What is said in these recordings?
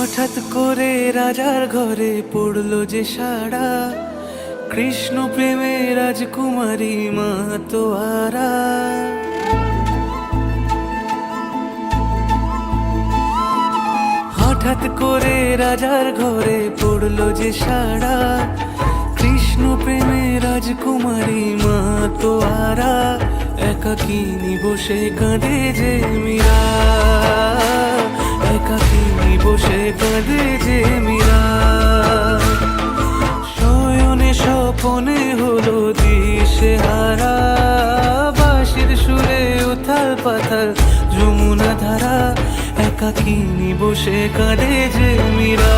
হঠাৎ করে রাজার ঘরে পড়লো যে সাড়া, কৃষ্ণ প্রেমে রাজকুমারী মাতোয়ারা। হঠাৎ করে রাজার ঘরে পড়লো যে সাড়া, কৃষ্ণ প্রেমে রাজকুমারী মাতোয়ারা। একাকিনী বসে কাঁদে যে মীরা, একাকিনী বসে কাঁদে যে মীরা। শয়নে স্বপনে হলো দিশেহারা, বাঁশির সুরে উথাল পাথাল যমুনা ধারা। একাকিনী বসে কাঁদে যে মীরা,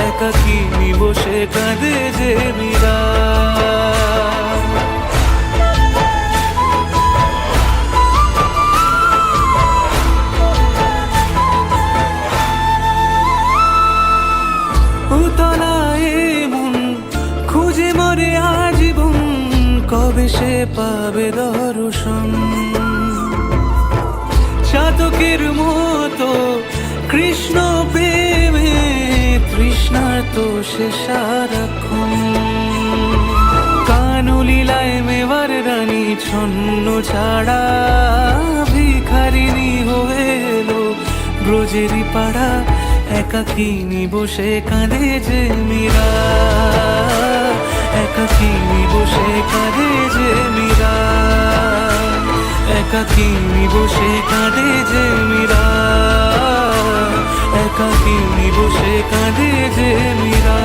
একাকিনী বসে কাঁদে যে মীরা। উতলায় মন খুঁজে মরে আজীবন, কবে সে পাবে দর্শন। চাতকের মতো কৃষ্ণ প্রেমে তৃষ্ণার্ত সে সারাক্ষণ। কানলীলায় মেবার রানী ছন্ন ছাড়া, ভিখারিণী হয়ে এলো ব্রজেরই পাড়া। একাকিনী বসে কাঁদে যে মীরা, একাকিনী বসে কাঁদে যে মীরা, একাকিনী বসে কাঁদে যে মীরা, একাকিনী বসে কাঁদে যে মীরা।